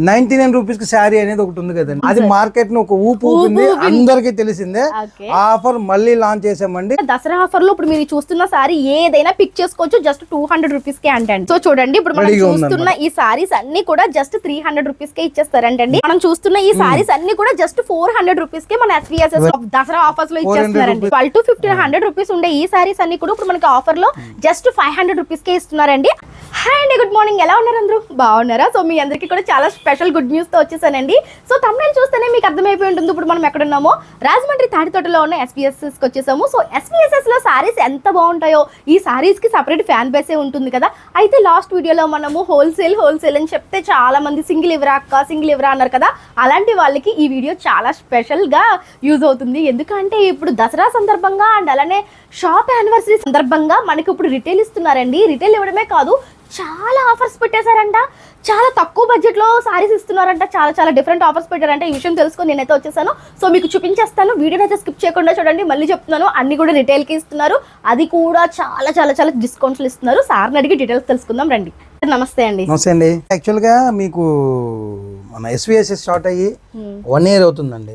99 rupees కి శారీ అనేది ఒకటి ఉంది కదండి, అది మార్కెట్ ను ఒక ఊపు ఊపింది, అందరికీ తెలిసిందే. ఆఫర్ మళ్ళీ లాంచ్ చేసామండి. దసరా ఆఫర్ లో ఇప్పుడు మీరు చూస్తున్న సారీ ఏదైనా పిక్ చేసుకోవచ్చు, జస్ట్ 200 రూపీస్ కే అంటండి. సో చూడండి, ఇప్పుడు మనం చూస్తున్న ఈ సారీస్ అన్ని కూడా జస్ట్ 300 రూపీస్ కే ఇచ్చేస్తారంటండి. మనం చూస్తున్న ఈ సారీస్ అన్ని కూడా జస్ట్ 400 రూపీస్ కే మన SVSS దసరా ఆఫర్స్ లో ఇచ్చేస్తున్నారండి. 12 to 1500 రూపీస్ ఉండే ఈ సారీస్ అన్ని కూడా ఇప్పుడు మనకి ఆఫర్ లో జస్ట్ 500 రూపీస్ కే ఇస్తున్నారండి. హాయ్ అండి, గుడ్ మార్నింగ్, ఎలా ఉన్నారు అందరూ? బాగున్నారా? సో మీ అందరికీ కూడా చాలా స్పెషల్ గుడ్ న్యూస్ తో వచ్చేసానండి. సో తమ్ముళ్ళు చూస్తేనే మీకు అర్థమైపోయి ఉంటుంది ఇప్పుడు మనం ఎక్కడ ఉన్నామో. రాజమండ్రి తాడితోటలో ఉన్న SVSS కి వచ్చేసాము. సో SVSS లో సారీస్ ఎంత బాగుంటాయో, ఈ సారీస్ కి సపరేట్ ఫ్యాన్ బేసే ఉంటుంది కదా. అయితే లాస్ట్ వీడియోలో మనము హోల్సేల్ అని చెప్తే చాలా మంది సింగిల్ ఇవ్వరా అక్క, సింగిల్ ఇవ్వరా అన్నారు కదా. అలాంటి వాళ్ళకి ఈ వీడియో చాలా స్పెషల్ గా యూజ్ అవుతుంది. ఎందుకంటే ఇప్పుడు దసరా సందర్భంగా అండ్ అలానే షాప్ యానివర్సరీ సందర్భంగా మనకి ఇప్పుడు రిటైల్ ఇస్తున్నారండి. రిటైల్ ఇవ్వడమే కాదు, చాలా ఆఫర్స్ పెట్టేశారంట. చాలా తక్కువ బడ్జెట్ లో సారీస్ ఇస్తున్నారంట. చాలా డిఫరెంట్ ఆఫర్స్ పెట్టారంట. ఈ విషయం తెలుసుకొని నేనైతే వచ్చేసాను. సో మీకు చూపించేస్తాను, వీడియోని అయితే స్కిప్ చేయకుండా చూడండి. మళ్ళీ చెప్తున్నాను, అన్ని కూడా రిటైల్ కి ఇస్తున్నారు, అది కూడా చాలా డిస్కౌంట్స్ ఇస్తున్నారు. సార్ని అడిగి డీటెయిల్స్ తెలుసుకుందాం రండి. నమస్తే అండి. నమస్తే అండి. యాక్చువల్ గా మీకు మన SVSS స్టార్ట్ అయ్యి 1 year అవుతుందండి.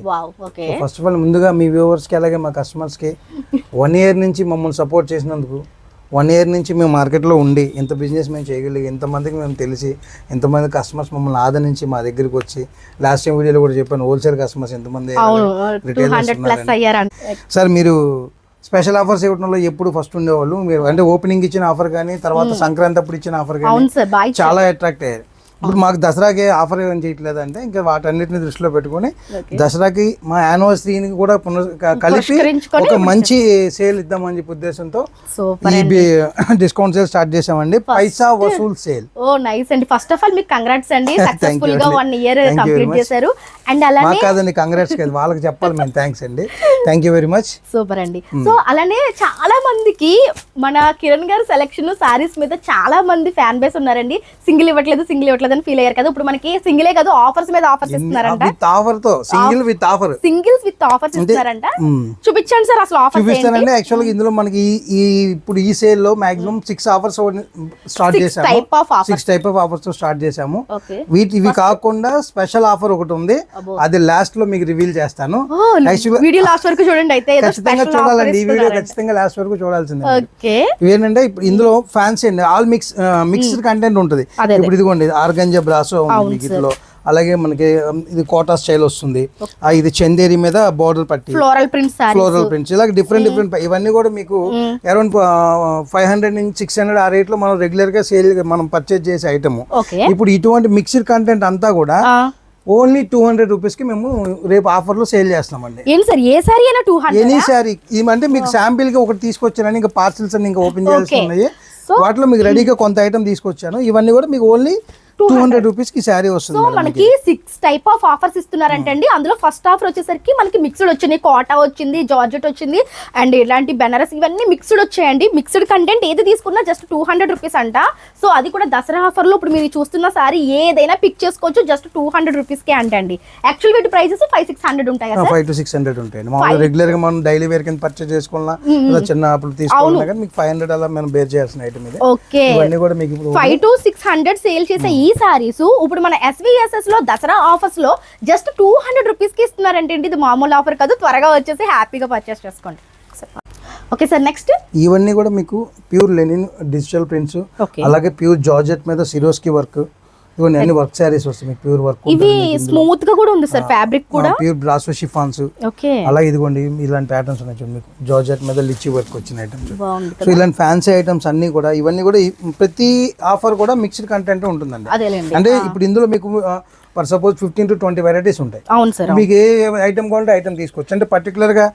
ఫస్ట్ ఆఫ్ ఆల్ ముందుగా మీ వ్యూవర్స్ కి అలాగే మా కస్టమర్స్ కి 1 year నుంచి మమ్మల్ని సపోర్ట్ చేసినందుకు, 1 year నుంచి మేము మార్కెట్లో ఉండి ఇంత బిజినెస్ మేము చేయగలిగి, ఎంతమందికి మేము తెలిసి, ఎంతమంది కస్టమర్స్ మమ్మల్ని ఆదరించి మా దగ్గరికి వచ్చి, లాస్ట్ టైం వీడియోలో కూడా చెప్పాను, హోల్సేల్ కస్టమర్స్ ఎంతమంది సార్ మీరు స్పెషల్ ఆఫర్స్ ఇవ్వడంలో ఎప్పుడు ఫస్ట్ ఉండేవాళ్ళు. మీరు అంటే ఓపెనింగ్ ఇచ్చిన ఆఫర్ కానీ, తర్వాత సంక్రాంతి అప్పుడు ఇచ్చిన ఆఫర్ కానీ చాలా అట్రాక్ట్ అయ్యారు. ఇప్పుడు మాకు దసరాకి ఆఫర్ ఏం చేయట్లేదు అంటే ఇంకా వాటన్నిటిని దృష్టిలో పెట్టుకుని దసరాకి మా యానివర్సరీని కూడా కలిపి ఒక మంచి సేల్ ఇద్దామని చెప్పి ఉద్దేశంతో ఈ డిస్కౌంట్ సేల్ స్టార్ట్ చేసామండి. పైసా వసూల్ సేల్. ఓ నైస్ అండి. ఫస్ట్ ఆఫ్ ఆల్ మీకు కంగ్రాట్స్ అండి, సక్సెస్ఫుల్ గా 1 year కంప్లీట్ చేశారు. అండ్ అలానే కాదండి, కంగ్రాట్స్ కాదు, వాళ్ళకి చెప్పాలి మేము థ్యాంక్స్ అండి. Thank you very much. Super అండి. సో అలానే చాలా మందికి మన కిరణ్ గారు సెలెక్షన్ సారీస్ మీద చాలా మంది ఫ్యాన్ బేస్ ఉన్నారండి. సింగిల్ ఇవ్వట్లేదు అని ఫీల్ అయ్యారు కదా. ఇప్పుడు మనకి సింగిలే కాదు, ఆఫర్స్ మీద ఆఫర్స్ ఇస్తున్నారంట. సింగిల్స్ విత్ ఆఫర్స్ ఇస్తున్నారంట. చూపించండి సార్ అసలు ఆఫర్స్ చూపిస్తానండి. యాక్చువల్ గా ఇందులో మనకి ఇప్పుడు ఈ సేల్ లో మాక్సిమం 6 ఆఫర్స్ స్టార్ట్ చేసాము. 6 టైప్ ఆఫ్ ఆఫర్స్ స్టార్ట్ చేసాము. ఇవి కాకుండా స్పెషల్ ఆఫర్ ఒకటి ఉంది, అది లాస్ట్ లో మీకు రివీల్ చేస్తాను. వీడియో లాస్ట్ వరకు చూడండి. అయితే ఖచ్చితంగా చూడాలండి, ఈ వీడియో ఖచ్చితంగా లాస్ట్ వరకు చూడాల్సిందే. ఇవేంటంటే ఇప్పుడు ఇందులో ఫ్యాన్సీ అండి, ఆల్ మిక్స్డ్ కంటెంట్ ఉంటుంది. ఇప్పుడు ఇదిగోండి ఆర్గంజా బ్రాసో ఉంది వీటిలో, అలాగే మనకి ఇది కోటా స్టైల్ వస్తుంది, ఇది చందేరి మీద బోర్డర్ పట్టి ఫ్లోరల్ ప్రింట్స్, ఇలా డిఫరెంట్ ఇవన్నీ కూడా మీకు అరౌండ్ 500 నుంచి 600 ఆ రేట్ లో మనం రెగ్యులర్ గా సేల్ మనం పర్చేజ్ చేసే ఐటమ్. ఇప్పుడు ఇటువంటి మిక్స్డ్ కంటెంట్ అంతా కూడా ఓన్లీ 200 రూపీస్ కి మేము రేపు ఆఫర్ లో సేల్ చేస్తామండి. ఎనీ సారీ అంటే మీకు శాంపిల్ గా ఒకటి తీసుకొచ్చానని, ఇంకా పార్సిల్స్ అన్ని ఇంకా ఓపెన్ చేయాల్సి ఉన్నాయి. వాటిలో మీకు రెడీగా కొంత ఐటమ్ తీసుకొచ్చాను. ఇవన్నీ కూడా మీకు ఓన్లీ 200 రూపీస్ కి శారీ వస్తుంది. సో మనకి 6 టైప్ ఆఫ్ ఆఫర్స్ ఇస్తున్నారంటండి. అందులో ఫస్ట్ ఆఫర్ వచ్చేసరికి మనకి మిక్స్డ్ వచ్చింది, కోటా వచ్చింది, జార్జెట్ వచ్చింది, అండ్ ఇలాంటి బెనారస్, ఇవన్నీ మిక్స్డ్ వచ్చాయండి. మిక్స్డ్ కంటెంట్ ఏది తీసుకున్నా జస్ట్ 200 రూపీస్ అంట. సో అది కూడా దసరా ఆఫర్ లో ఇప్పుడు మీరు చూస్తున్న సారీ ఏదైనా పిక్ చేసుకోవచ్చు, జస్ట్ 200 రూపీస్ కే అంటండి. యాక్చువల్ వీటి ప్రైసెస్ 500-600 ఉంటాయి. 500 to 600 ఉంటాయి. మామూలుగా రెగ్యులర్ గా మనం డైలీ వేర్ కింద పర్చేజ్ చేసుకోవాలన్నా, చిన్న అప్పుడు తీసుకోవాలన్నా కానీ మీకు 500 అలా మనం బేర్ చేయాల్సిన ఐటమ్ ఇది. ఓకే, ఇవన్నీ కూడా మీకు 500 to 600 సేల్ చేసే ఈ సారీస్ ఇప్పుడు మన SVSS లో దసరా ఆఫర్స్ లో జస్ట్ 200 రూపీస్ కి ఇస్తున్నారంటే ఇది మామూలు ఆఫర్ కాదు. త్వరగా వచ్చేసి హ్యాపీగా పర్చేస్ చేసుకోండి. ఓకే సార్, నెక్స్ట్ ఇవన్నీ కూడా మీకు ప్యూర్ లెనిన్ డిజిటల్ ప్రింట్స్, అలాగే ప్యూర్ జార్జెట్ మీద సిరోస్కి వర్క్, ఇవన్నీ అన్ని వర్క్ సారీస్ వస్తాయి మీకు. ప్యూర్ వర్క్, ఇవి స్మూత్ గా కూడా ఉంది సార్, ఫ్యాబ్రిక్ కూడా ప్యూర్ బ్రాసో షిఫాన్స్. అలా ఇదిగోండి ఇలాంటి ప్యాటర్న్స్ ఉన్నాయి మీకు, జార్జెట్ మీద లిచ్చి వర్క్ వచ్చిన ఐటమ్స్. సో ఇలాంటి ఫ్యాన్సీ ఐటమ్స్ అన్ని కూడా, ఇవన్నీ కూడా ప్రతి ఆఫర్ కూడా మిక్స్డ్ కంటెంట్ ఉంటుందండి. అంటే ఇప్పుడు ఇందులో మీకు ఫర్ సపోజ్ 15 to 20 వెరైటీస్ ఉంటాయి. మీకు ఏ ఐటమ్ కావాలంటే ఐటమ్ తీసుకోవచ్చు. అంటే పర్టికులర్ గా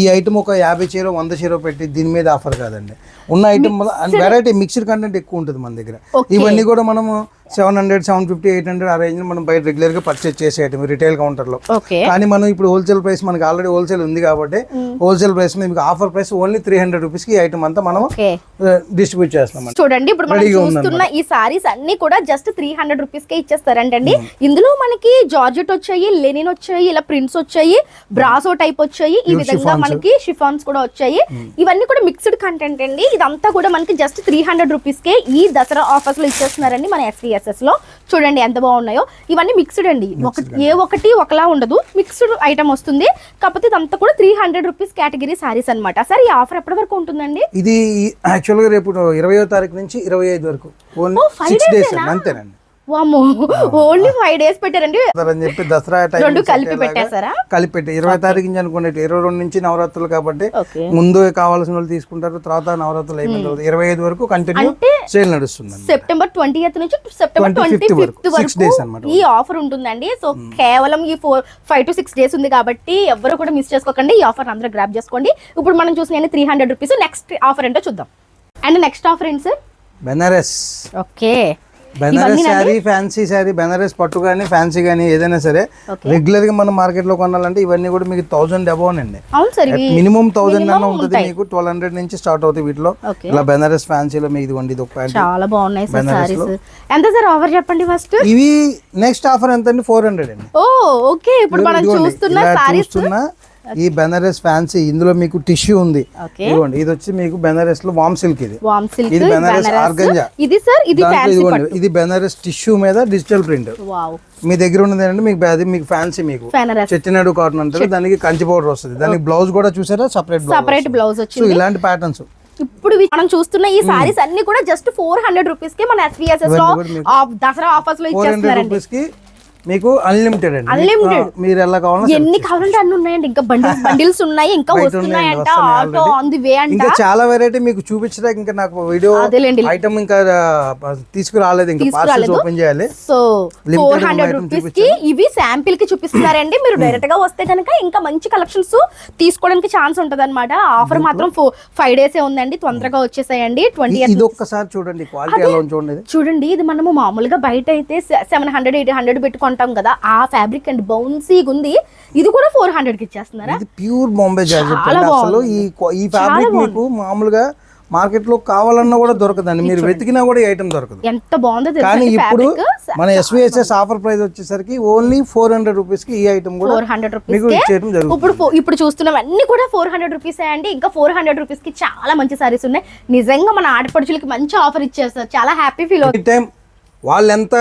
ఈ ఐటమ్ ఒక 50 చీర 100 చీర పెట్టి దీని మీద ఆఫర్ కాదండి. ఉన్న ఐటమ్ వెరైటీ మిక్స్డ్ కంటెంట్ ఎక్కువ ఉంటుంది మన దగ్గర. ఇవన్నీ కూడా మనము 700, 750, 800 ఆ రేంజ్ మనం బయట రెగ్యులర్ గా పర్చేజ్ చేసే ఐటమ్ రిటైల్ కౌంటర్ లో. కానీ మనం ఇప్పుడు హోల్సేల్ ప్రైస్ మనకి ఆల్రెడీ హోల్సేల్ ఉంది కాబట్టి హోల్సేల్ ప్రైస్ మీకు ఆఫర్ ప్రైస్ ఓన్లీ 300 రూపీస్ కి ఐటమ్ అంతా మనం డిస్ట్రిబ్యూట్ చేస్తాం. చూడండి, ఇప్పుడు మనం చూస్తున్న ఈ సారీస్ అన్ని కూడా జస్ట్ 300 రూపీస్ కే ఇచ్చేస్తారంటండి. ఇందులో మనకి జార్జెట్ వచ్చాయి, లెనిన్ వచ్చాయి, ఇలా ప్రింట్స్ వచ్చాయి, బ్రాసో టైప్ వచ్చాయి, ఈ విధంగా మనకి షిఫాన్స్ కూడా వచ్చాయి. ఇవన్నీ కూడా మిక్స్డ్ కంటెంట్ అండి. ఇదంతా కూడా మనకి జస్ట్ 300 రూపీస్ కే ఈ దసరా ఆఫర్స్ లో ఇచ్చేస్తున్నారండి మన SVSS. SVSS లో చూడండి ఎంత బాగున్నాయో. ఇవన్నీ మిక్స్డ్ అండి, ఏ ఒకటి ఒకలా ఉండదు, మిక్స్డ్ ఐటమ్ వస్తుంది. కాకపోతే ఇదంతా కూడా 300 రూపీస్ కేటగిరీ సారీస్ అన్నమాట. సార్ ఈ ఆఫర్ ఎప్పటి వరకు ఉంటుందండి? ఇది యాక్చువల్ గా రేపు 20వ తారీఖు నుంచి 25 వరకు ఓన్లీ 6 డేస్ అంతేనండి. వామ్మో, ఓన్లీ 5 డేస్ పెట్టారండి అని చెప్పి దసరా రెండు కలిపి పెట్టేశారా? కలిపి పెట్టి 20వ తారీఖు నుంచి అనుకోండి, 22 నుంచి నవరాత్రులు కాబట్టి ముందు కావాల్సిన వాళ్ళు తీసుకుంటారు, తర్వాత నవరాత్రులు అయిపోయిన తర్వాత 25 వరకు కంటిన్యూ సేల్ నడుస్తుంది. సెప్టెంబర్ 20th నుంచి సెప్టెంబర్ 25th వరకు ఈ ఆఫర్ ఉంటుందండి. సో కేవలం ఈ 5 to 6 డేస్ ఉంది కాబట్టి ఎవరు కూడా మిస్ చేసుకోకండి. ఈ ఆఫర్ అందరూ గ్రాబ్ చేసుకోండి. ఇప్పుడు మనం చూసిన 300 రూపీస్. నెక్స్ట్ ఆఫర్ ఏంటో చూద్దాం. అండ్ నెక్స్ట్ ఆఫర్ ఏంటి sir? Banaras. Okay, Banaras sari, fancy sari, Banaras పట్టు కానీ ఫ్యాన్సీ కానీ ఏదైనా సరే రెగ్యులర్ గా మనం మార్కెట్ లో కొనాలంటే ఇవన్నీ కూడా మీకు 1000 అబౌవ్ అండి. మినిమం 1000 అన్న ఉంటుంది మీకు. 1200 నుంచి స్టార్ట్ అవుతాయి వీటిలో. ఇలా బెనారస్ ఫ్యాన్సీలో మీకు ఇదిగోండి, ఇది ఒక ప్యాంట్ చాలా బాగున్నాయి సార్ సారీస్. ఎంత సార్ ఆఫర్ చెప్పండి ఫస్ట్? ఇవి నెక్స్ట్ ఆఫర్ ఎంత అండి? 400 అండి. ఓ ఓకే, ఇప్పుడు మనం చూస్తున్న సారీస్ ఈ బెనారస్ ఫ్యాన్సీ, ఇందులో మీకు టిష్యూ ఉంది. ఇదిగోండి, ఇది వచ్చి మీకు బెనారస్ లో వామ్ సిల్క్. ఇది బెనారస్ ఆర్గంజా. ఇది సార్ ఇది బెనారస్ టిష్యూ మీద డిజిటల్ ప్రింట్. మీ దగ్గర ఉన్నది ఏంటంటే మీకు అది మీకు ఫ్యాన్సీ, మీకు చెట్టినాడు కాటన్ అంటారు. దానికి కంచి పౌడర్ వస్తుంది. దానికి బ్లౌజ్ కూడా చూసారా, సపరేట్ బ్లౌజ్ వచ్చింది. ఇలాంటి ప్యాటర్న్స్ ఇప్పుడు మనం చూస్తున్న ఈ సారీస్ అన్ని కూడా జస్ట్ 400 రూపీస్ కి మన SVSS లో దసరా ఆఫర్స్ లో ఇచ్చేస్తున్నారండి. మీకు అన్లిమిటెడ్ అండి. మీరు ఎలా కావాలంటే ఎన్ని కావాలంటే అన్ని ఉన్నాయండి. ఇంకా బండిల్స్ ఉన్నాయి, ఇంకా వస్తున్నాయంట. ఆటో ఆన్ ది వే అంట. ఇంకా చాలా వెరైటీ మీకు చూపించడానికి ఇంకా నాకు వీడియో ఐటమ్ ఇంకా తీసుకురాలేదు, ఇంకా పార్సల్స్ ఓపెన్ చేయాలి. సో 400 రూపీస్ కి ఇవి శాంపిల్ కి చూపిస్తున్నారండి. మీరు డైరెక్ట్ గా వస్తే కనుక ఇంకా మంచి కలెక్షన్స్ తీసుకోవడానికి ఛాన్స్ ఉంటది అనమాట. ఆఫర్ మాత్రం 5 డేస్ ఉందండి, తొందరగా వచ్చేసాయండి. 20th ఇది ఒక్కసారి చూడండి, క్వాలిటీ ఎలా ఉంది చూడండి. ఇది మనము మామూలుగా బయట అయితే 700 800 పెట్టుకుంటాం కదా, ఆ ఫ్యాబ్రిక్ అండ్ బౌన్సీగా ఉంది. ఇది కూడా 400 కి ఇచ్చేస్తున్నారా? ఇది ప్యూర్ బాంబే జార్జెట్. అసలు ఈ ఫ్యాబ్రిక్ మీకు మామూలుగా మార్కెట్ లో కావాలన్నా కూడా దొరకదండి. మీరు వెతికినా కూడా ఈ ఐటమ్ దొరకదు. ఎంత బాగుందో. కానీ ఇప్పుడు మన SVSS ఆఫర్ ప్రైస్ వచ్చేసరికి ఓన్లీ 400 రూపీస్ కి ఈ ఐటమ్ కూడా 400 రూపీస్. ఇప్పుడు చూస్తున్నవన్నీ కూడా 400 రూపీస్ అండి. ఇంకా 400 రూపీస్ కి చాలా మంచి సారీస్ ఉన్నాయి. నిజంగా మన ఆడపడుచులకి మంచి ఆఫర్ ఇచ్చేస్తారు. చాలా హ్యాపీ ఫీల్ అవుతుంది. వాళ్ళు ఎంత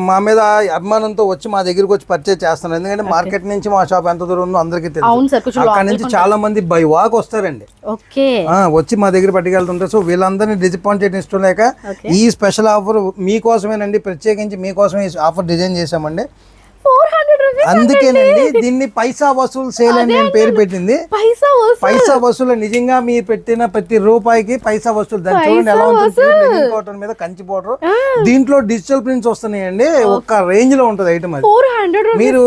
మా మీద అభిమానంతో వచ్చి మా దగ్గరికి వచ్చి పర్చేజ్ చేస్తున్నారు. ఎందుకంటే మార్కెట్ నుంచి మా షాప్ ఎంత దూరం ఉందో అందరికీ తెలుసు. అక్కడ నుంచి చాలా మంది బై వాక్ వస్తారండి, వచ్చి మా దగ్గర పట్టుకెళ్తుంటారు. సో వీళ్ళందరినీ డిసప్పాయింట్ చేయడం ఇష్టం లేక ఈ స్పెషల్ ఆఫర్ మీకోసమేనండి, ప్రత్యేకించి మీకోసమే ఈ ఆఫర్ డిజైన్ చేసామండి. అందుకేనండి దీన్ని పైసా వసూలు సేల్ అని నేను పేరు పెట్టింది. పైసా వసూలు, నిజంగా మీరు పెట్టిన ప్రతి రూపాయికి పైసా వసూలు. దాన్ని చూడండి ఎలా ఉంటుంది, కాటన్ మీద కంచి పౌడర్. దీంట్లో డిజిటల్ ప్రింట్స్ వస్తున్నాయండి. ఒక్క రేంజ్ లో ఉంటది ఐటమ్. అది మీరు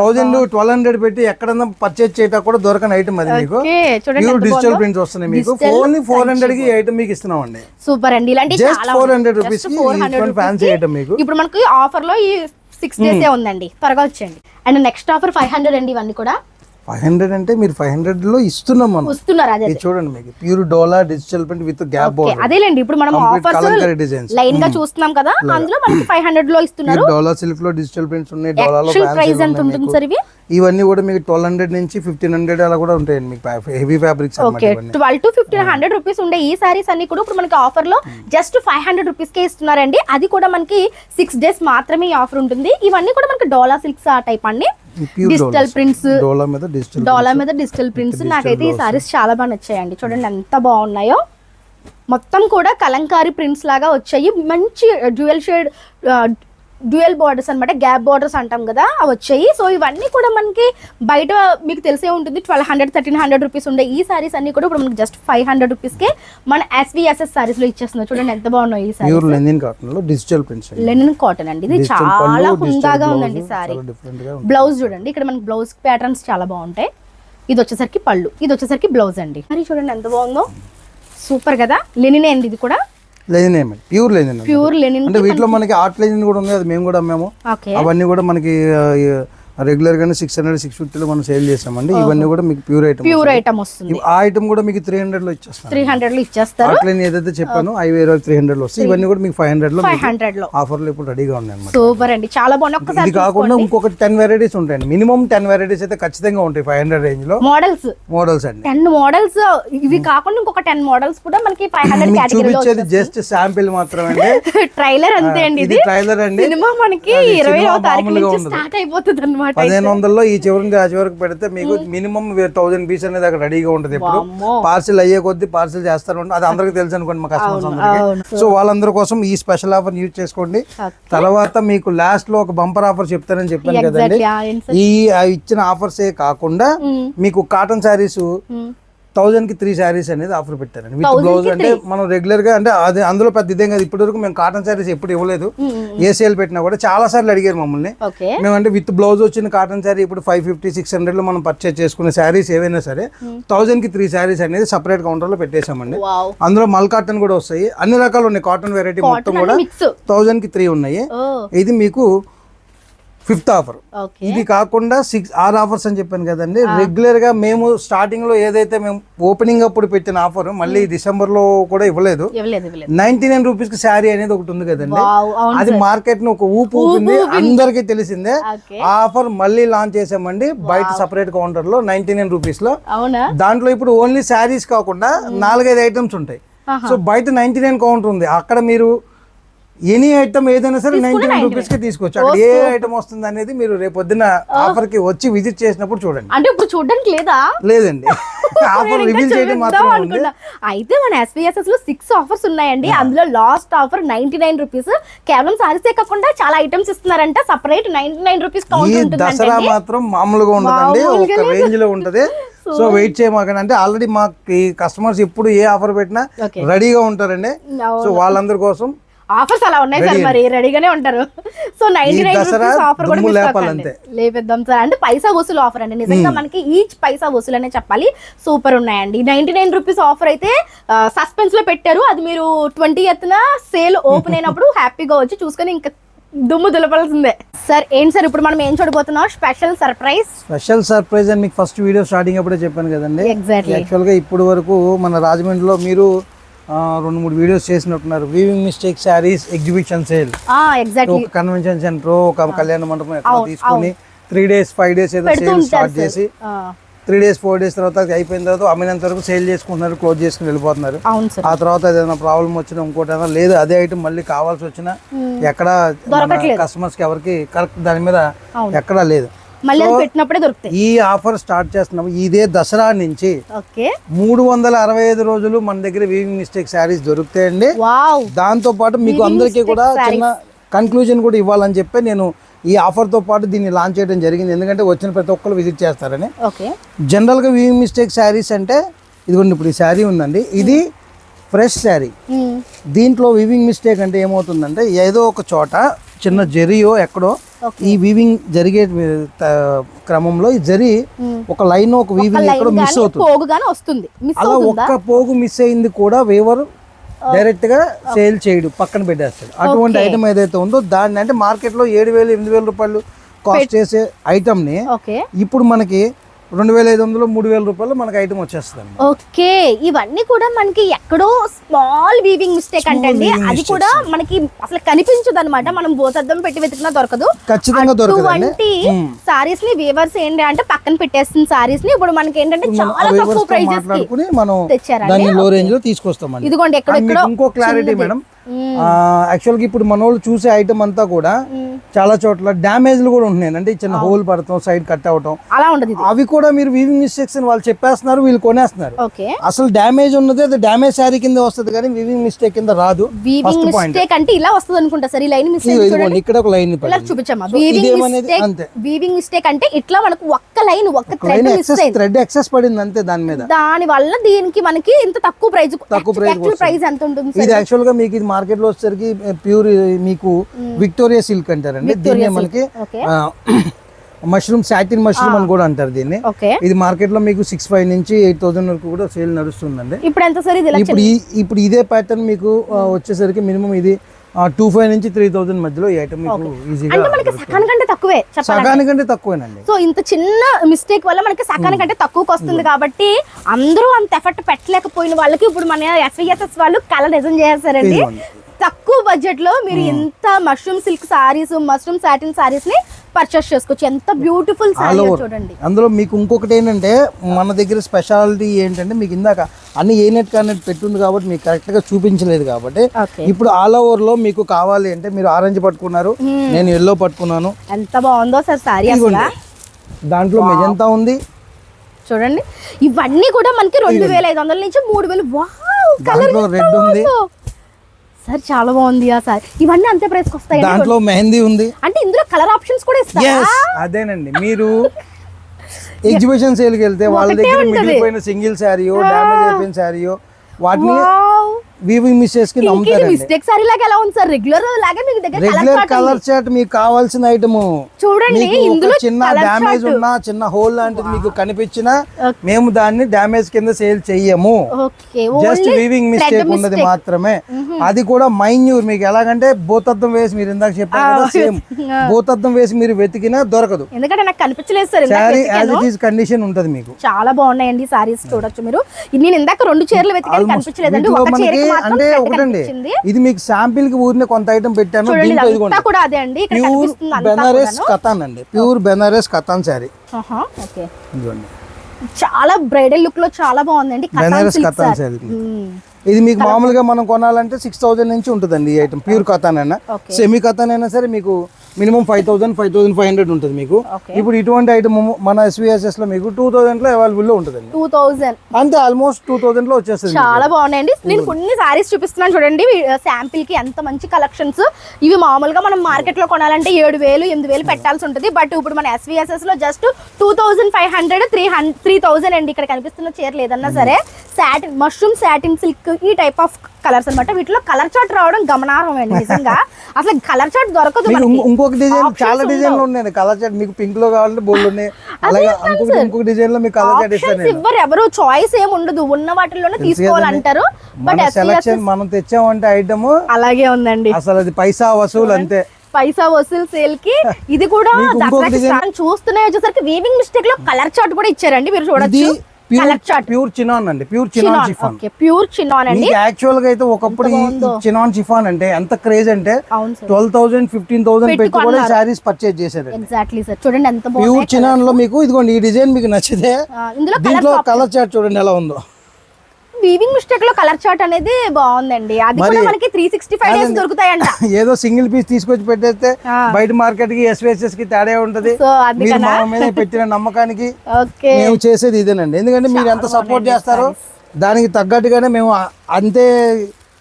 1200 పెట్టి ఎక్కడన్నా పర్చేజ్ చేయటం కూడా దొరకని ఐటమ్ అది. మీకు ప్యూర్ డిజిటల్ ప్రింట్స్ వస్తున్నాయి. మీకు ఓన్లీ 400 కి ఐటమ్ మీకు ఇస్తున్నాం అండి. సూపర్ అండి. జస్ట్ 400 రూపీస్ కి ఫ్యాన్సీ ఐటమ్. మీకు ఇప్పుడు మనకి ఆఫర్ లో ఈ 6 డేస్ ఉందండి, త్వరగా వచ్చేయండి. అండ్ నెక్స్ట్ ఆఫర్ 500 అండి. ఇవన్నీ కూడా 500 అంటే మీరు 500 లో ఇస్తున్నాం మనం. చూడండి మీకు pure dola digital print with gap border. అదేలేండి, ఇప్పుడు మనం ఆఫర్స్ లైన్ గా చూస్తున్నాం కదా, అందులో మనకి 500 లో ఇస్తున్నారు. డోలా సిల్క్ లో డిజిటల్ ప్రింట్స్ ఉన్నాయి. డోలాలో ప్రైస్ ఎంత ఉంటుంది సార్? ఇవన్నీ కూడా మీకు 1200 నుంచి 1500 అలా కూడా ఉంటాయండి. మీకు హెవీ ఫ్యాబ్రిక్స్ అన్నమాట. 12 to 1500 రూపీస్ ఉండే ఈ సారీస్ అన్ని కూడా ఇప్పుడు మనకి ఆఫర్ లో జస్ట్ 500 రూపీస్ కే ఇస్తున్నారండి. అది కూడా మనకి 6 డేస్ మాత్రమే ఈ ఆఫర్ ఉంటుంది. ఇవన్నీ కూడా మనకి డోలా సిల్క్స్ ఆ టైప్ అండి. డిజిటల్ ప్రింట్స్, డోలా మీద డిజిటల్ ప్రింట్స్. నాకైతే ఈ సారీస్ చాలా బాగా నచ్చాయండి. చూడండి ఎంత బాగున్నాయో. మొత్తం కూడా కలంకారీ ప్రింట్స్ లాగా వచ్చాయి. మంచి డ్యూయల్ బార్డర్స్ అన్నమాట, గ్యాప్ బార్డర్స్ అంటాం కదా, అవి వచ్చాయి. సో ఇవన్నీ కూడా మనకి బయట మీకు తెలిసే ఉంటుంది 1200 1300 రూపీస్ ఉండే ఈ సారీస్ అన్ని కూడా ఇప్పుడు మనకి జస్ట్ 500 రూపీస్ కే మన SVSS సారీస్ లో ఇచ్చేస్తున్నారు. చూడండి ఎంత బాగున్నాయి ఈ సారీస్. లెనిన్ కాటన్ లో డిజిటల్ ప్రింట్స్, లెనిన్ కాటన్ అండి. ఇది చాలా హుందాగా ఉందండి సారీ. బ్లౌజ్ చూడండి, ఇక్కడ మనకి బ్లౌజ్ ప్యాటర్న్స్ చాలా బాగుంటాయి. ఇది వచ్చేసరికి పళ్ళు, ఇది వచ్చేసరికి బ్లౌజ్ అండి. మరి చూడండి ఎంత బాగుందో, సూపర్ కదా. లెనిన్ అండి, ఇది కూడా ప్యూర్ లెనిన్. అంటే వీటిలో మనకి ఆర్ట్ లెనిన్ కూడా ఉంది, అది మేము కూడా అమ్మాము. అవన్నీ కూడా మనకి రెగ్యులర్ గానే 600 650 లో మనం సేల్ చేసామండి. ఇవన్నీ కూడా మీకు ప్యూర్ ఐటమ్ వస్తుంది. ఆ ఐటమ్ కూడా మీకు 300 లో ఇచ్చేస్తాం. 300 లో ఇచ్చేస్తారు. అట్లా ఏదైతే చెప్పాను 300 లో వస్తాయి. ఇవన్నీ కూడా మీకు 500 లో ఆఫర్ లో ఇప్పుడు రెడీగా ఉన్నాయి అన్నమాట. సూపర్ అండి, చాలా బాగుంది. ఒక్కసారి ఇది కాకుండా ఇంకొక 10 వెరైటీస్ ఉంటాయండి. మినిమం 10 వెరైటీస్ అయితే ఖచ్చితంగా ఉంటాయి 500 రేంజ్ లో. మోడల్స్ అండి 10 మోడల్స్. ఇవి కాకుండా ఇంకొక 10 మోడల్స్ కూడా మనకి 500 కేటగిరీలో చూపించేది జస్ట్ శాంపిల్ మాత్రమే అండి. ట్రైలర్ అంతే అండి. ఇది ట్రైలర్ అండి. సినిమా మనకి 20వ తారీఖు నుంచి స్టార్ట్ అయిపోతుంది అన్నమాట. 1500 ఈ చివరి నుంచి ఆ చివరికి పెడితే మీకు మినిమం 1000 పీస్ అనేది అక్కడ రెడీగా ఉంటుంది. ఎప్పుడు పార్సిల్ అయ్యే కొద్ది పార్సిల్ చేస్తారు. అది అందరికి తెలుసు అనుకోండి మా కస్టమర్స్ అందరికి. సో వాళ్ళందరి కోసం ఈ స్పెషల్ ఆఫర్ యూజ్ చేసుకోండి. తర్వాత మీకు లాస్ట్ లో ఒక బంపర్ ఆఫర్ చెప్తానని చెప్పాను కదండి. ఈ ఇచ్చిన ఆఫర్స్ ఏ కాకుండా మీకు కాటన్ శారీస్ 1000 కి 3 శారీస్ అనేది ఆఫర్ పెట్టారండి విత్ బ్లౌజ్. అంటే మనం రెగ్యులర్ గా అంటే అది అందులో పెద్ద ఇదేం కాదు. ఇప్పటి వరకు మేము కాటన్ శారీస్ ఎప్పుడు ఇవ్వలేదు. ఏ సేల్ పెట్టినా కూడా చాలా సార్లు అడిగారు మమ్మల్ని. మేమంటే విత్ బ్లౌజ్ వచ్చిన కాటన్ శారీ ఇప్పుడు 550 600 లో మనం పర్చేజ్ చేసుకునే శారీస్ ఏవైనా సరే 1000 కి 3 శారీస్ అనేది సపరేట్ కౌంటర్ లో పెట్టేశామండి. అందులో మల్ కాటన్ కూడా వస్తాయి. అన్ని రకాలు ఉన్నాయి. కాటన్ వెరైటీ మొత్తం కూడా 1000 కి 3 ఉన్నాయి. ఇది మీకు 5th ఆఫర్. ఇది కాకుండా 6 ఆఫర్స్ అని చెప్పాను కదండి. రెగ్యులర్ గా మేము స్టార్టింగ్ లో ఏదైతే మేము ఓపెనింగ్ అప్పుడు పెట్టిన ఆఫర్ మళ్ళీ డిసెంబర్ లో కూడా ఇవ్వలేదు. 99 రూపీస్ కి శారీ అనేది ఒకటి ఉంది కదండి. అది మార్కెట్ ను ఒక ఊపు ఊపింది, అందరికీ తెలిసిందే. ఆ ఆఫర్ మళ్ళీ లాంచ్ చేసామండి బయట సపరేట్ కౌంటర్ లో 99 రూపీస్ లో. దాంట్లో ఇప్పుడు ఓన్లీ శారీస్ కాకుండా 4-5 ఐటమ్స్ ఉంటాయి. సో బయట 99 కౌంటర్ ఉంది. అక్కడ మీరు ఎనీ ఐటమ్ ఏదైనా సరే 99 రూపీస్ కి తీసుకోవచ్చు. అక్కడ ఏ ఐటమ్ వస్తుంది అనేది మీరు రేపు పొద్దున్న ఆఫర్ కి వచ్చి విజిట్ చేసినప్పుడు చూడండి. అంటే ఇప్పుడు చూడడానికి లేదండి. ఆఫర్ రివీల్ చేయడం మాత్రమే ఉంది. అయితే మన SVSS లో 6 ఆఫర్స్ ఉన్నాయండి. అందులో లాస్ట్ ఆఫర్ 99 రూపీస్. కేవలం సారీసే కాకుండా చాలా ఐటమ్స్ ఇస్తున్నారంట. సపరేట్ 99 రూపీస్ కౌంటర్ ఉంటుంది. దసరా మాత్రం మామూలుగా ఉండదండి, ఒక రేంజ్ లో ఉంటది. సో వెయిట్ చేయమాకండి. అంటే ఆల్రెడీ మాకు కస్టమర్స్ ఎప్పుడు ఏ ఆఫర్ పెట్టినా రెడీగా ఉంటారండి. సో వాళ్ళందరి కోసం ఆఫర్స్ అలా ఉన్నాయి సార్, మరి రెడీగానే ఉంటారు. సో 99 రూపీస్ ఆఫర్ కూడా లేపేద్దాం సార్. అంటే పైసా వసూలు ఆఫర్ అండి. నిజంగా మనకి ఈచ్ పైసా వసూలు అనే చెప్పాలి. సూపర్ ఉన్నాయండి. 99 రూపీస్ ఆఫర్ అయితే సస్పెన్స్ లో పెట్టారు. అది మీరు 20th సేల్ ఓపెన్ అయినప్పుడు హ్యాపీగా వచ్చి చూసుకొని ఇంకా దుమ్ము దులపాల్సిందే. సార్ ఏంటి సార్ ఇప్పుడు మనం ఏం చూడబోతున్నాం? స్పెషల్ సర్ప్రైజ్ అని మీకు ఫస్ట్ వీడియో స్టార్టింగ్ అప్పుడే చెప్పాను కదండి. యాక్చువల్ గా ఇప్పుడు వరకు మన రాజమండ్రిలో మీరు 2-3 వీడియోస్ చేసినట్టున్నారు. Weaving mistake saris exhibition sale. ఒక కన్వెన్షన్ సెంటర్, ఒక కళ్యాణ మండపం ఎక్కడ తీసుకుని 3 days 5 days ఏదో సేల్ స్టార్ట్ చేసి 3 days 4 days తర్వాత అయిపోయిన తర్వాత అమ్మినంత వరకు సేల్ చేసుకుంటున్నారు, క్లోజ్ చేసుకుని వెళ్ళిపోతున్నారు. ఆ తర్వాత ఏదైనా ప్రాబ్లం వచ్చినా ఇంకోటి ఏదైనా లేదు అదే ఐటమ్ మళ్ళీ కావాల్సి వచ్చినా ఎక్కడ కస్టమర్స్ కి ఎవరికి కరెక్ట్ దాని మీద ఎక్కడా లేదు. ఈ ఆఫర్ స్టార్ట్ చేస్తున్నాం ఇదే దసరా నుంచి. 365 రోజులు మన దగ్గర వీవింగ్ మిస్టేక్ శారీస్ దొరుకుతాయండి. దాంతో పాటు మీకు అందరికీ కూడా చిన్న కన్క్లూజన్ కూడా ఇవ్వాలని చెప్పి నేను ఈ ఆఫర్ తో పాటు దీన్ని లాంచ్ చేయడం జరిగింది. ఎందుకంటే వచ్చిన ప్రతి ఒక్కరు విజిట్ చేస్తారని. జనరల్ గా వీవింగ్ మిస్టేక్ శారీస్ అంటే ఇదిగోండి ఇప్పుడు ఈ శారీ ఉందండి. ఇది ఫ్రెష్ శారీ. దీంట్లో వీవింగ్ మిస్టేక్ అంటే ఏమవుతుందంటే ఏదో ఒక చోట చిన్న జరియో ఎక్కడో ఈ వీవింగ్ జరిగే క్రమంలో ఈ జరి ఒక లైన్ ఒక వీవింగ్ ఎక్కడో మిస్ అవుతుంది. అలా ఒక్క పోగు మిస్ అయింది కూడా వేవర్ డైరెక్ట్ గా సేల్ చేయడు, పక్కన పెట్టేస్తాడు. అటువంటి ఐటమ్ ఏదైతే ఉందో దాన్ని అంటే మార్కెట్ లో 7,000-8,000 రూపాయలు కాస్ట్ చేసే ఐటమ్ ని ఇప్పుడు మనకి 2,500-3,000 రూపాయలు మనకి ఐటమ్ వచ్చేస్తుంది. ఓకే, ఇవన్నీ కూడా మనకి ఎక్కడో స్మాల్ వీవింగ్ మిస్టేక్ అంటే అది కూడా మనకి అసలు కనిపించదు అనమాట. మనం బోసద్దం పెట్టి వెతికినా దొరకదు. ఖచ్చితంగా దొరకదు. సారీస్ ని వీవర్స్ ఏంటి అంటే పక్కన పెట్టేస్తున్న సారీస్ ని ఇప్పుడు మనకి ఏంటంటే చాలా తక్కువ ప్రైజెస్ కి మనం దాన్ని లో రేంజ్ లో తీసుకొస్తాం. ఇదిగోండి ఎక్కడెక్కడో ఇంకో క్లారిటీ మేడం. యాక్చువల్ గా ఇప్పుడు మన వాళ్ళు చూసే ఐటమ్ అంతా కూడా చాలా చోట్ల డ్యామేజ్లు కూడా ఉంటున్నాయి. అంటే చిన్న హోల్ పడటం, సైడ్ కట్ అవటం అలా ఉండదు. అవి కూడా మీరు వీవింగ్ మిస్టేక్స్ అని వాళ్ళు చెప్పేస్తున్నారు, వీళ్ళు కొనేస్తున్నారు. అసలు డ్యామేజ్ ఉన్నది అది డ్యామేజ్ శారీ కింద వస్తుంది కానీ వీవింగ్ మిస్టేక్ కింద రాదు. వీవింగ్ మిస్టేక్ అంటే ఇలా వస్తుంది అనుకుంటా సార్. ఈ లైన్ మిస్టేక్ ఇక్కడ ఒక లైన్ చూపించమ్మా. వీవింగ్ మిస్టేక్ అంటే ఇట్లా మనకు ఒక్క లైన్ ఒక్క థ్రెడ్ ఎక్సెస్ పడింది అంతే దాని మీద. దాని వల్ల దీనికి మనకి ఇంత తక్కువ ప్రైస్ ఎంత ఉంటుంది? ఇది యాక్చువల్ గా మీకు ఇది మార్కెట్ లో వచ్చేసరికి ప్యూర్ మీకు విక్టోరియా సిల్క్ అంటారండి. దీన్ని మనకి మష్రూమ్ సాటిన్ మష్రూమ్ అని కూడా అంటారు దీన్ని. ఇది మార్కెట్ లో మీకు 6,500 నుంచి 8,000 వరకు కూడా సేల్ నడుస్తుందండి. ఇప్పుడు ఎంత సార్? ఇప్పుడు ఇదే ప్యాటర్న్ మీకు వచ్చేసరికి మినిమం ఇది 25 నుంచి 3000 మధ్యలో ఈ ఐటమ్ మీకు ఈజీగా అంటే మనకి సకానికంటే తక్కువే సగానికంటే తక్కువేనండి. సో ఇంత చిన్న మిస్టేక్ వల్ల మనకి సకానికంటే తక్కువకి వస్తుంది కాబట్టి అందరూ అంత ఎఫర్ట్ పెట్టలేకపోయిన వాళ్ళకి ఇప్పుడు మన SVSS వాళ్ళు కలర్ డిజైన్ చేస్తారండి. తక్కువ బడ్జెట్ లో మీరు ఎంత mushroom silk saris, mushroom satin saris ని పర్చేస్ చేసుకోవచ్చు. ఎంత బ్యూటిఫుల్ సారీ చూడండి. అందులో మీకు ఇంకొకటి ఏంటంటే మన దగ్గర స్పెషాలిటీ ఏంటంటే మీకు ఇందాక అన్ని ఏ నెట్ కానెట్ పెట్టుంది కాబట్టి మీకు కరెక్ట్ గా చూపించలేదు కాబట్టి ఇప్పుడు ఆల్ ఓవర్ లో మీకు కావాలి అంటే మీరు ఆరెంజ్ పట్టుకున్నారు, నేను ఎల్లో పట్టుకున్నాను. ఎంత బాగుందో సార్ సారీ. దాంట్లో మెజంతా ఉంది చూడండి. ఇవన్నీ కూడా మనకి 2500 నుంచి 3000. వావ్, కలర్ రెడ్ ఉంది సార్, చాలా బాగుంది ఆ సారీ. ఇవన్నీ అంతే ప్రైస్ కి వస్తాయి. దాంట్లో మెహందీ ఉంది. అంటే ఇందులో కలర్ ఆప్షన్స్ కూడా ఇస్తారా? అదేనండి, మీరు ఎగ్జిబిషన్ సేల్ కి వెళ్తే వాళ్ళ దగ్గర మిగిలిపోయిన సింగిల్ శారీయో డ్యామేజ్ అయిపోయిన శారీయో వాటిని వీవింగ్ మిస్టేక్స్ కి నమ్ముతారండి. మిస్టేక్ సారీ లాగా ఎలా ఉంది సార్? రెగ్యులర్ లాగా మీకు దగ్గర రెగ్యులర్ కలర్ చార్ట్ మీకు కావాల్సిన ఐటమ్ చూడండి. ఇందులో చిన్న డ్యామేజ్ ఉన్నా, చిన్న హోల్ లాంటిది మీకు కనిపించినా మేము దాన్ని డ్యామేజ్ కింద సేల్ చెయ్యము. జస్ట్ వీవింగ్ మిస్టేక్ ఉన్నది మాత్రమే. అది కూడా మైన్యూర్. మీకు ఎలాగంటే భూతద్దం వేసి మీరు ఇందాక చెప్పారు కదా, సేమ్ భూతద్దం వేసి మీరు వెతికినా దొరకదు. ఎందుకంటే నాకు కనిపించలేదు sir. Sorry as it is condition ఉంటది మీకు. చాలా బాగున్నాయండి సారీస్, చూడొచ్చు మీరు. నేను ఇందాక 2 చీరలు వెతికాను, కనిపించలేదండి. ఒక చీర అంటే ఒకటండి, ఇది మీకు శాంపిల్ కి ఊరినే కొంత ఐటమ్ పెట్టాను. కూడా అదే అండి, ప్యూర్ బెనారస్ కతాన్ అండి, ప్యూర్ బెనారస్ కతాన్ శారీ. చాలా బ్రైడల్ లుక్ లో చాలా బాగుందండి బెనారస్ కతాన్ శారీ. ఇది మీకు మామూలుగా మనం కొనాలంటే 6000 నుంచి ఉంటుందండి ఈ ఐటమ్. ప్యూర్ కతాన్ అయినా సెమీ కతాన్ అయినా సరే మీకు మినిమం 5000, 5500 ఉంటుంది మీకు. ఇప్పుడు ఇటువంటి ఐటమ్ మన SVSS లో మీకు 2000 లో అవైలబుల్ లో ఉంటుందండి. 2000 అంతే, ఆల్మోస్ట్ 2000 లో వచ్చేస్తుంది. చాలా బాగున్నాయండి. నేను కొన్ని సారీస్ చూపిస్తున్నాను చూడండి శాంపిల్ కి. ఎంత మంచి కలెక్షన్స్ ఇవి. మామూలుగా మనం మార్కెట్ లో కొనాలంటే 7000, 8000 పెట్టాల్సి ఉంటుంది. బట్ ఇప్పుడు మన SVSS లో జస్ట్ 2500, 3000 అండి. ఇక్కడ కనిపిస్తున్న చీరలు ఏదన్నా సరే సాటిన్, మష్రూమ్ సాటిన్ సిల్క్, ఈ టైప్ ఆఫ్ కలర్స్ అన్నమాట. వీటిలో కలర్ చార్ట్ రావడం గమనార్హం అండి నిజంగా. అసలు కలర్ చార్ట్ దొరకదు. ఇంకొక డిజైన్, చాలా డిజైన్లు ఉన్నాయి కలర్ చార్ట్. మీకు పింక్ లో కావాలంటే బోల్డ్ ఉన్నాయి. అలాగే ఇంకొక డిజైన్ లో మీకు కలర్ చార్ట్ ఇస్తాను. ఎవరు చాయిస్ ఏమి ఉండదు, ఉన్న వాటిలోనే తీసుకోవాలంటారు. బట్ సెలక్షన్ మనం తెచ్చామంటే ఐటమ్ అలాగే ఉందండి. అసలు అది పైసా వసూలు అంతే. పైసా వసూలు సేల్ కి ఇది కూడా చూస్తున్నాయి. వచ్చేసరికి వీవింగ్ మిస్టేక్ లో కలర్ చార్ట్ కూడా ఇచ్చారండి, మీరు చూడొచ్చు. ప్యూర్ చినాన్ అండి, pure chinon chiffon. Pure chinon అండి. యాక్చువల్ గా అయితే ఒకప్పుడు చినాన్ షిఫాన్ అంటే ఎంత క్రేజ్ అంటే 12,000, 15,000 పెట్టి కూడా సారీస్ పర్చేజ్ చేశారు. ఎగ్జాక్ట్లీ సార్, చూడండి ఎంత బాగుంది. ప్యూర్ చినాన్ లో మీకు ఇదిగోండి ఈ డిజైన్ మీకు నచ్చితే దీంట్లో కలర్ చార్ట్ చూడండి ఎలా ఉందో. వీవింగ్ మిస్టేక్ లో కలర్ చార్ట్ అనేది బాగుందండి. అది కూడా మనకి 365 డేస్ దొరుకుతాయంట. ఏదో సింగిల్ పీస్ తీసుకొచ్చి పెట్టేస్తే బయట మార్కెట్ కి SVSS కి తేడా ఉంటది. మీరు మా మీద పెట్టిన నమ్మకానికి మేము చేసేది ఇదేనండి. ఎందుకంటే మీరు ఎంత సపోర్ట్ చేస్తారో దానికి తగ్గట్టుగానే మేము అంతే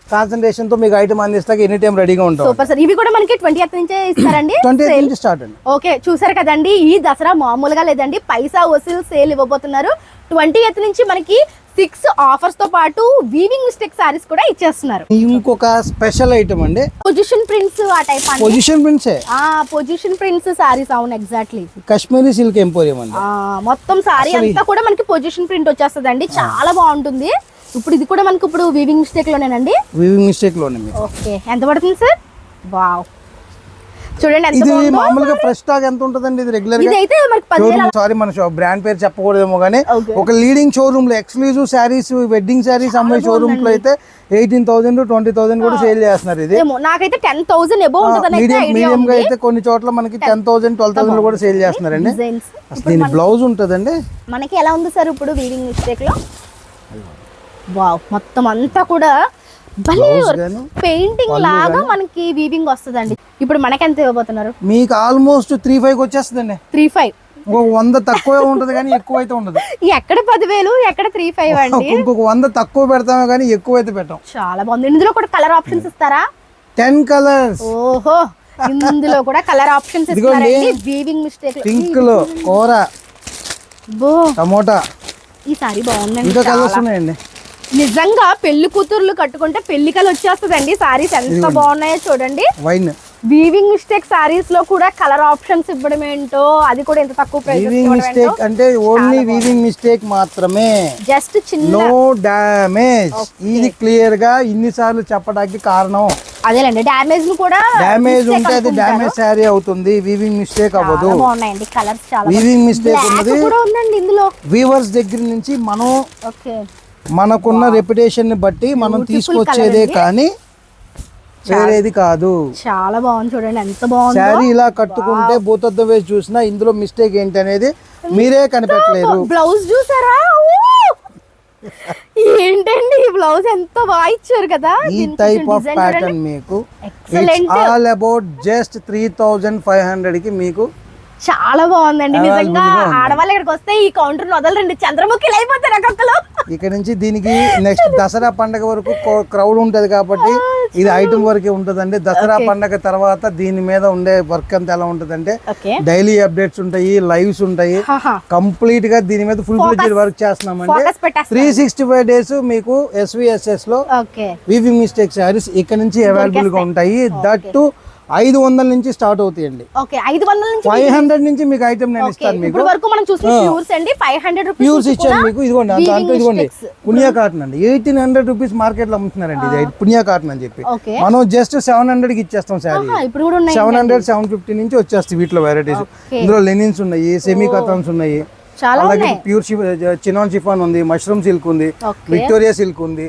కాన్సంట్రేషన్ తో మీకు ఐటమ్ అందిస్తాక ఎనీ టైం రెడీగా ఉంటాం. Super sir. ఇవి కూడా మనకి 20th నుంచే ఇస్తారండి. 20th నుంచి స్టార్ట్ అండి. ఓకే, చూసారు కదండి, ఈ దసరా మామూలుగా లేదండి. పైసా వసూలు సేల్ ఇవ్వబోతున్నారు. 20th నుంచి మనకి 6 ఆఫర్స్ తో పాటు వీవింగ్ మిస్టేక్ సారీస్ కూడా ఇచ్చేస్తున్నారు. ఇంకొక స్పెషల్ ఐటమ్ అండి, పొజిషన్ ప్రింట్స్. ఆ టైప్ అండి, position prints. Position prints saris. అవును, ఎగ్జాక్ట్లీ. కాశ్మీరీ సిల్క్ ఎంపోరియం అండి. మొత్తం సారీ అంతా కూడా మనకి పొజిషన్ ప్రింట్ వచ్చేస్తుందండి. చాలా బాగుంటుంది. ఇప్పుడు ఇది కూడా మనకి ఇప్పుడు వీవింగ్ మిస్టేక్ లోనేనండి. వీవింగ్ మిస్టేక్ లోనే. ఓకే, ఎంత పడుతుంది సార్? వావ్, చూడండి ఎంత ఇది మామూలుగా ఫ్రెష్ స్టాక్ ఎంత ఉంటదండి ఇది రెగ్యులర్ గా? ఇదైతే మనకి 10,000. సారీ మన బ్రాండ్ పేరు చెప్పకూడదేమో కానీ ఒక లీడింగ్ షోరూమ్ లో ఎక్స్క్లూజివ్ శారీస్, వెడ్డింగ్ శారీస్ అమ్మే షోరూమ్స్ లో అయితే 18,000, 20,000 కూడా సేల్ చేస్తున్నారు. ఇది నాకైతే 10,000 అబౌవ్ ఉంటదని ఐడియా ఉంది. మీడియం గా అయితే కొన్ని చోట్ల మనకి 10,000, 12,000 కూడా సేల్ చేస్తున్నారండి. అసలు దీని బ్లౌజ్ ఉంటదండి. మనకి ఎలా ఉంది సార్ ఇప్పుడు వీవింగ్ మిస్టేక్ లో? వావ్, మొత్తం అంతా కూడా పెయింటింగ్ లాగా మనకి వీవింగ్ వస్తుందండి. ఇప్పుడు మనకి ఎంత ఇవ్వబోతున్నారు? మీకు ఆల్మోస్ట్ 3,500 వచ్చేస్తుందండి. 3,500. 100 తక్కువ ఉంటది కానీ ఎక్కువ అయితే ఉండదు. ఎక్కడ 10,000, ఎక్కడ 3,500 అండి. ఇంకొక 100 తక్కువ పెడతాము కానీ ఎక్కువ అయితే పెట్టాం. చాలా బాగుంది. ఇందులో కూడా కలర్ ఆప్షన్స్ ఇస్తారా? 10 కలర్స్. ఓహో, ఇందులో కూడా కలర్ ఆప్షన్స్ ఇస్తారండి. వీవింగ్ మిస్టేక్ పింక్ లో కూర, టమోటా. ఈ సారీ బాగుందండి. ఇంకా కలర్స్ ఉన్నాయండి. నిజంగా పెళ్లి కూతుర్లు కట్టుకుంటే పెళ్లికలు వచ్చేస్తుందండి. సారీస్ ఎంత బాగున్నాయో చూడండి. వైన్ వీవింగ్ మిస్టేక్ సారీస్ లో కూడా కలర్ ఆప్షన్స్ ఇవ్వడం ఏంటో, అది కూడా ఎంత తక్కువ ప్రైస్. వీవింగ్ మిస్టేక్ అంటే ఓన్లీ వీవింగ్ మిస్టేక్ మాత్రమే, జస్ట్ చిన్న, నో డ్యామేజ్. ఇది క్లియర్ గా ఇన్ని సార్లు చెప్పడానికి కారణం అదేలేండి డ్యామేజ్ కూడా డ్యామేజ్ ఉంటే అది డ్యామేజ్ శారీ అవుతుంది, వీవింగ్ మిస్టేక్ అవ్వదు. బాగున్నాయండి కలర్స్ చాలా వీవింగ్ మిస్టేక్ ఉన్నది కూడా ఉందండి ఇందులో. వీవర్స్ దగ్గర నుంచి మనం ఓకే మనకున్న రెప్యుటేషన్ ని బట్టి మనం తీసుకొచ్చేదే కానీ వేరేది కాదు. చాలా బాగుంది చూడండి ఎంత బాగుంది. శారీ ఇలా కట్టుకుంటే భూతద్దం వేసి చూసినా ఇందులో మిస్టేక్ ఏంటి అనేది మీరే కనిపెట్టలేరు. బ్లౌజ్ చూసారా, ఏంటండి ఈ బ్లౌజ్ ఎంత బాగా ఇచ్చారు కదా. ఈ టైప్ ఆఫ్ ప్యాటర్న్ మీకు ఆల్ అబౌట్ జస్ట్ 3500 కి మీకు చాలా బాగుందండి నిజంగా. ఆడవాళ్ళు ఇక్కడికి వస్తే ఈ కౌంటర్ వదలరండి, చంద్రముఖిలు అయిపోతారు ఒక్కొక్కరు. ఇక్కడ నుంచి దీనికి నెక్స్ట్ దసరా పండగ వరకు క్రౌడ్ ఉంటది కాబట్టి ఇది ఐటమ్ వరకే ఉంటదండి. దసరా పండగ తర్వాత దీని మీద ఉండే వర్క్ అంతా ఎలా ఉంటదంటే డైలీ అప్డేట్స్ ఉంటాయి, లైవ్స్ ఉంటాయి. కంప్లీట్ గా దీని మీద ఫుల్ ఫ్లెడ్జ్డ్ వర్క్ చేస్తున్నామండి. 365 days మీకు SVSS లో వీవింగ్ మిస్టేక్ శారీస్ ఇక్కడ నుంచి అవైలబుల్ గా ఉంటాయి. దట్ 500 నుంచి స్టార్ట్ అవుతాయండి. 500 నుంచి మీకు ఐటమ్ నేను ఇస్తాను. మీకు ప్యూర్స్ ఇచ్చాను మీకు. ఇదిగోండి దాంట్లో ఇదిగోండి పునియా కాటన్ అండి. 1800 రూపీస్ మార్కెట్ లో అమ్ముతున్నారండి ఇది పునియా కాటన్ అని చెప్పి. మనం జస్ట్ 700 కి ఇచ్చేస్తాం శారీ. 700, 750 నుంచి వచ్చేస్తాయి వీటిలో వెరైటీస్. ఇందులో లెనిన్స్ ఉన్నాయి, సెమీ కాటన్స్ ఉన్నాయి, అలాగే ప్యూర్ చినాన్ షిఫాన్ ఉంది, మష్రూమ్ సిల్క్ ఉంది, విక్టోరియా సిల్క్ ఉంది,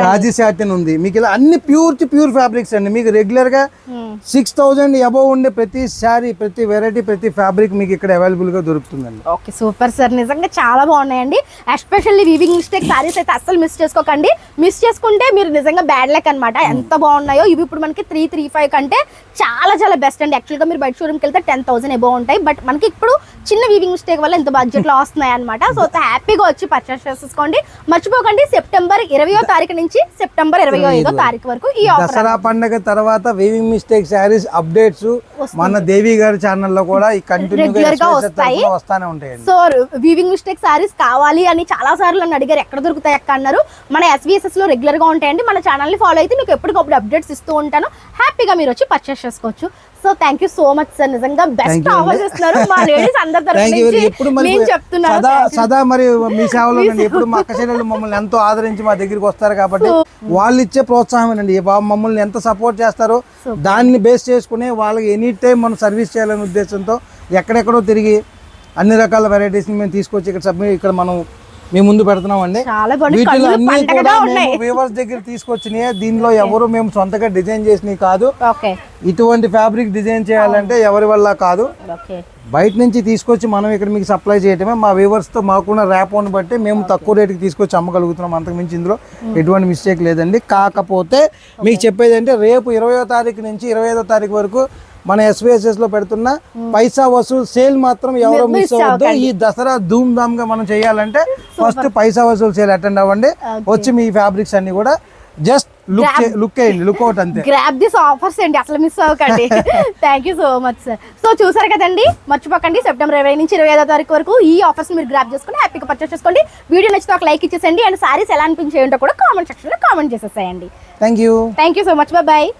గాజీ సాటిన్ ఉంది. మీకు ఇలా అన్ని ప్యూర్ ఫ్యాబ్రిక్స్ అండి. మీకు రెగ్యులర్ గా 6000 అబౌవ్ ఉండే ప్రతి శారీ, ప్రతి వెరైటీ, ప్రతి ఫ్యాబ్రిక్ మీకు ఇక్కడ అవైలబుల్ గా దొరుకుతుందండి. ఓకే సూపర్ సార్, నిజంగా చాలా బాగున్నాయండి. ఎస్పెషల్లీ వీవింగ్ మిస్టేక్ సారీస్ అయితే అస్సలు మిస్ చేసుకోకండి. మిస్ చేసుకుంటే మీరు నిజంగా బ్యాడ్ లక్ అనమాట. ఎంత బాగున్నాయో ఇవి. ఇప్పుడు మనకి 335 కంటే చాలా చాలా బెస్ట్ అండి. యాక్చువల్గా మీరు బయట షోరూమ్కి వెళ్తే 10,000 అబౌవ్ ఉంటాయి. బట్ మనకి ఇప్పుడు చిన్న వీవింగ్ మిస్టేక్ వల్ల ఇంత బడ్జెట్ లో వస్తున్నాయి అనమాట. సో హ్యాపీగా వచ్చి పర్చేస్ చేసేసుకోండి. మర్చిపోకండి సెప్టెంబర్ 20వ తారీఖు నుంచి సెప్టెంబర్ 25వ తారీఖు వరకు ఈ దసరా పండుగ తర్వాత వీవింగ్ మిస్టేక్ శారీస్ అప్డేట్స్ మన దేవి గారి ఛానల్ లో కూడా రెగ్యులర్ గా వస్తానే ఉంటాయి. సో వీవింగ్ మిస్టేక్ శారీస్ కావాలి అని చాలా సార్లు నన్ను అడిగారు, ఎక్కడ దొరుకుతాయి అక్క అన్నారు. మన SVSS లో రెగ్యులర్ గా ఉంటాయండి. మన ఛానల్ ని ఫాలో అయితే మీకు ఎప్పటికప్పుడు అప్డేట్స్ ఇస్తూ ఉంటాను. హ్యాపీగా మీరు వచ్చి పర్చేస్ చేసుకోవచ్చు. So thank you so much sir, నిజంగా బెస్ట్ ఆఫర్స్ ఇస్తున్నారు. మా లేడీస్ అందరి తరఫున నేను చెప్తున్నాను సదా మరి మీ సేవలో ఎప్పుడు మా అక్క చెల్లెలు మమ్మల్ని ఎంతో ఆదరించి మా దగ్గరికి వస్తారు కాబట్టి వాళ్ళు ఇచ్చే ప్రోత్సాహం అండి. మమ్మల్ని ఎంత సపోర్ట్ చేస్తారో దాన్ని బేస్ చేసుకుని వాళ్ళకి ఎనీ టైం మనం సర్వీస్ చేయాలనే ఉద్దేశంతో ఎక్కడెక్కడో తిరిగి అన్ని రకాల వెరైటీస్ మేము తీసుకొచ్చి ఇక్కడ మనం మీ ముందు పెడుతున్నాం అండి. వీటిలో అన్ని కూడా మేము వీవర్స్ దగ్గర తీసుకొచ్చినాయి. దీనిలో ఎవరు మేము సొంతగా డిజైన్ చేసినవి కాదు. ఇటువంటి ఫ్యాబ్రిక్ డిజైన్ చేయాలంటే ఎవరి వల్ల కాదు, బయట నుంచి తీసుకొచ్చి మనం ఇక్కడ మీకు సప్లై చేయటమే. మా వీవర్స్ తో మాకున్న ర్యాపోని బట్టి మేము తక్కువ రేటుకి తీసుకొచ్చి అమ్మగలుగుతున్నాం. అంతకుమించి ఇందులో ఎటువంటి మిస్టేక్ లేదండి. కాకపోతే మీకు చెప్పేది అంటే రేపు 20వ తారీఖు నుంచి 25వ తారీఖు వరకు మన SVSS లో పెడుతున్న పైసా వసూలు సేల్ మాత్రం ఎవరో మిస్ అవ్వద్దు. ఈ దసరా ధూమ్ ధామ్ గా మనం చేయాలంటే ఫస్ట్ పైసా వసూలు సేల్ అటెండ్ అవ్వండి. వచ్చి మీ ఫ్యాబ్రిక్స్ అన్ని కూడా జస్ట్ లుక్ అయ్యండి, లుక్ అవుట్ అంతే. గ్రాబ్ దిస్ ఆఫర్స్ అండి, అసలు మిస్ అవ్వకండి. Thank you so much sir. So చూసారు కదండి, మర్చిపోకండి సెప్టెంబర్ 20 నుంచి 25వ తారీఖు వరకు ఈ ఆఫర్స్ మీరు గ్రాబ్ చేసుకుని హ్యాపీగా పర్చేస్ చేసుకోండి. వీడియో నచ్చితే ఒక లైక్ ఇచ్చేసండి. అండ్ సారీస్ ఎలా అనిపించేయంటో కూడా కామెంట్ సెక్షన్ లో కామెంట్ చేసేసేయండి. Thank you so much. Bye.